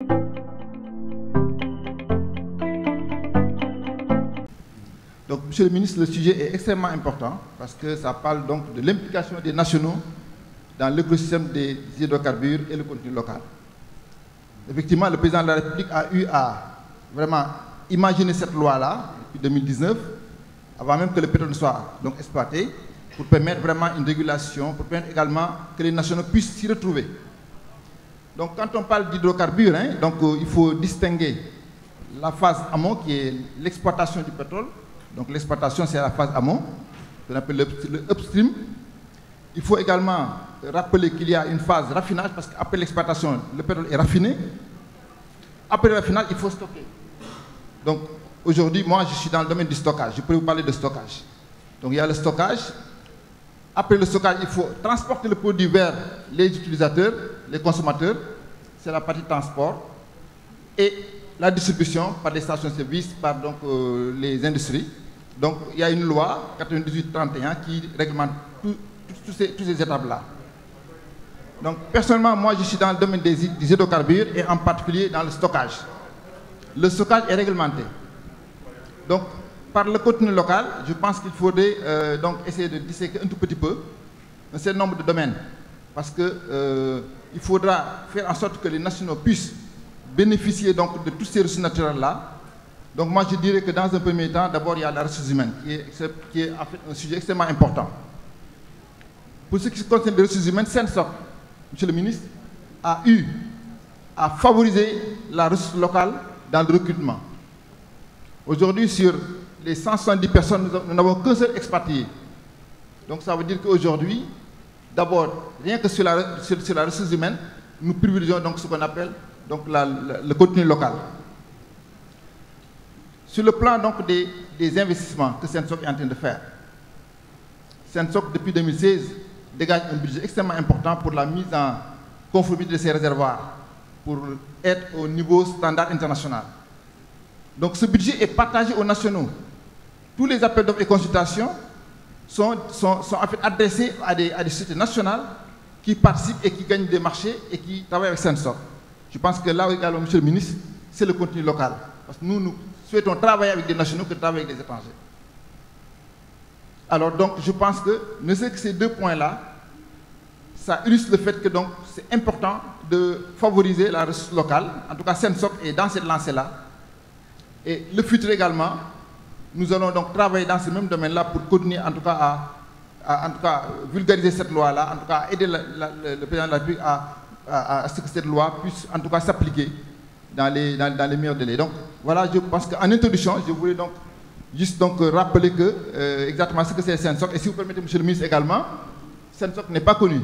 Donc, Monsieur le ministre, le sujet est extrêmement important parce que ça parle donc de l'implication des nationaux dans l'écosystème des hydrocarbures et le contenu local. Effectivement, le président de la République a eu à vraiment imaginer cette loi-là depuis 2019, avant même que le pétrole soit donc exploité, pour permettre vraiment une régulation, pour permettre également que les nationaux puissent s'y retrouver. Donc, quand on parle d'hydrocarbures, il faut distinguer la phase amont qui est l'exploitation du pétrole. Donc l'exploitation, c'est la phase amont, qu'on appelle le upstream. Il faut également rappeler qu'il y a une phase raffinage, parce qu'après l'exploitation, le pétrole est raffiné. Après le raffinage, il faut stocker. Donc aujourd'hui, moi, je suis dans le domaine du stockage. Je peux vous parler de stockage. Donc il y a le stockage. Après le stockage, il faut transporter le produit vers les utilisateurs, les consommateurs. C'est la partie transport. Et la distribution par les stations-service, par donc, les industries. Donc il y a une loi 98-31 qui réglemente toutes ces étapes-là. Donc personnellement, moi je suis dans le domaine des hydrocarbures et en particulier dans le stockage. Le stockage est réglementé. Donc par le contenu local, je pense qu'il faudrait donc essayer de disséquer un tout petit peu un certain nombre de domaines. Parce que il faudra faire en sorte que les nationaux puissent bénéficier donc de toutes ces ressources naturelles-là. Donc moi je dirais que dans un premier temps, d'abord il y a la ressource humaine, qui est en fait un sujet extrêmement important. Pour ce qui concerne les ressources humaines, SENSOC, Monsieur le ministre, a eu à favoriser la ressource locale dans le recrutement. Aujourd'hui, sur les 170 personnes, nous n'avons qu'un seul expatrié. Donc ça veut dire qu'aujourd'hui, d'abord, rien que sur la ressource humaine, nous privilégions donc ce qu'on appelle donc le contenu local. Sur le plan donc des investissements que SENSOC est en train de faire, SENSOC depuis 2016 dégage un budget extrêmement important pour la mise en conformité de ces réservoirs, pour être au niveau standard international. Donc ce budget est partagé aux nationaux. Tous les appels d'offres et consultations sont en fait adressés à des sociétés nationales qui participent et qui gagnent des marchés et qui travaillent avec SENSOC. Je pense que là également, Monsieur le ministre, c'est le contenu local. Parce que nous souhaitons travailler avec des nationaux que travailler avec des étrangers. Alors donc, je pense que, ne serait que ces deux points-là, ça illustre le fait que donc c'est important de favoriser la ressource locale. En tout cas, SENSOC est dans cette lancée-là. Et le futur également, nous allons donc travailler dans ce même domaine-là pour continuer en tout cas à vulgariser cette loi-là, en tout cas à aider le président de la République à ce que cette loi puisse en tout cas s'appliquer dans les meilleurs délais. Donc voilà, je pense qu'en introduction, je voulais donc juste donc rappeler que exactement ce que c'est SENSOC. Et si vous permettez, Monsieur le ministre, également, SENSOC n'est pas connu.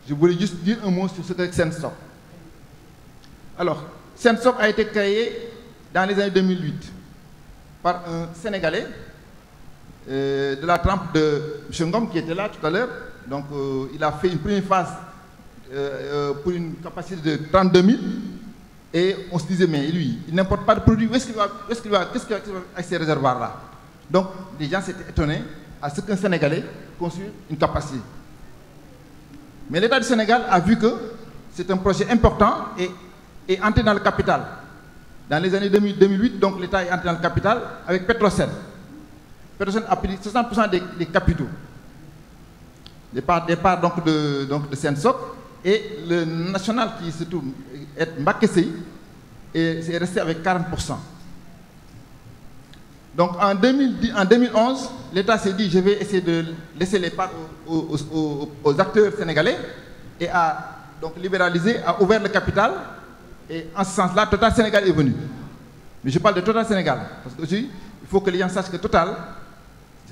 Je voulais juste dire un mot sur ce que c'est SENSOC. Alors, SENSOC a été créé dans les années 2008 par un Sénégalais de la trempe de M. Ngom qui était là tout à l'heure. Donc il a fait une première phase pour une capacité de 32 000 et on se disait mais lui, il n'importe pas de produit, qu'est-ce qu'il va faire avec ces réservoirs-là? Donc les gens s'étaient étonnés à ce qu'un Sénégalais construise une capacité. Mais l'État du Sénégal a vu que c'est un projet important et entré dans le capital. Dans les années 2008, donc l'État est entré dans le capital avec Petrosen. Petrosen a pris 60% des capitaux. Des parts donc de SENSOC. Et le national qui se trouve est Mbaké est resté avec 40%. Donc en 2011, l'État s'est dit je vais essayer de laisser les parts aux acteurs sénégalais et a donc libéralisé, a ouvert le capital. Et en ce sens-là, Total Sénégal est venu. Mais je parle de Total Sénégal, parce qu'aujourd'hui, il faut que les gens sachent que Total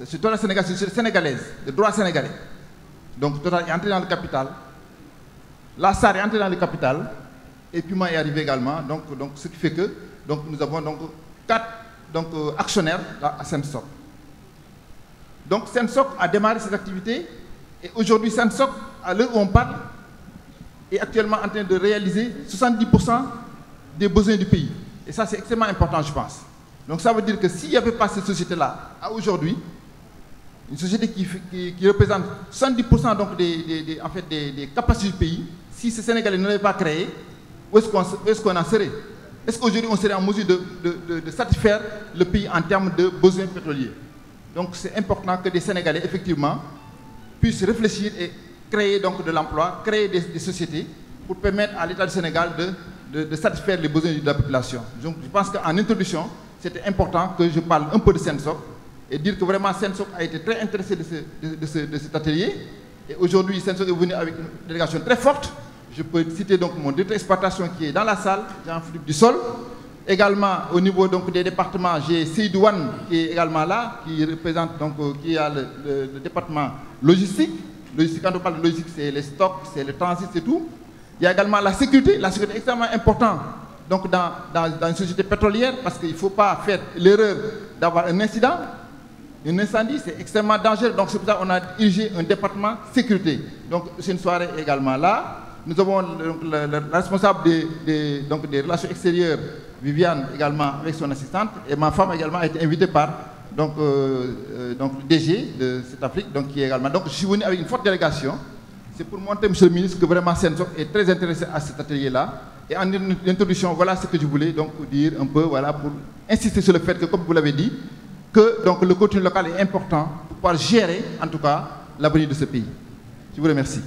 Sénégal, c'est une sénégalaise, de droit sénégalais. Donc Total est entré dans le capital. La SAR est entrée dans le capital. Et Puma est arrivé également. Donc ce qui fait que donc, nous avons donc 4 actionnaires à SENSOC. Donc SENSOC a démarré ses activités. Et aujourd'hui, SENSOC, à l'heure où on parle, est actuellement en train de réaliser 70% des besoins du pays. Et ça, c'est extrêmement important, je pense. Donc ça veut dire que s'il n'y avait pas cette société-là, à aujourd'hui, une société qui représente 70% donc des capacités du pays, si ce Sénégalais ne l'avait pas créé, où est-ce qu'on en serait? Est-ce qu'aujourd'hui on serait en mesure de satisfaire le pays en termes de besoins pétroliers? Donc c'est important que des Sénégalais, effectivement, puissent réfléchir et créer donc de l'emploi, créer des sociétés pour permettre à l'État du Sénégal de satisfaire les besoins de la population. Donc je pense qu'en introduction, c'était important que je parle un peu de Sensoc et dire que vraiment Sensoc a été très intéressé de cet atelier. Et aujourd'hui, Sensoc est venu avec une délégation très forte. Je peux citer donc mon directeur d'exploitation qui est dans la salle, Jean-Philippe Dussol. Également, au niveau donc, des départements, j'ai Seydouane qui est également là, qui représente donc, qui a le département logistique. Quand on parle de logistique, c'est les stocks, c'est le transit, c'est tout. Il y a également la sécurité est extrêmement importante donc, dans une société pétrolière parce qu'il ne faut pas faire l'erreur d'avoir un incident. Un incendie, c'est extrêmement dangereux. Donc c'est pour ça qu'on a dirigé un département sécurité. Donc c'est une soirée également là. Nous avons la responsable des relations extérieures, Viviane, également avec son assistante. Et ma femme également a été invitée par le DG de cette Afrique, donc, qui est également. Donc je suis venu avec une forte délégation. C'est pour montrer, monsieur le ministre, que vraiment Sensoc est très intéressé à cet atelier-là. Et en introduction, voilà ce que je voulais donc dire un peu, voilà, pour insister sur le fait que, comme vous l'avez dit, que donc, le contenu local est important pour pouvoir gérer, en tout cas, l'avenir de ce pays. Je vous remercie.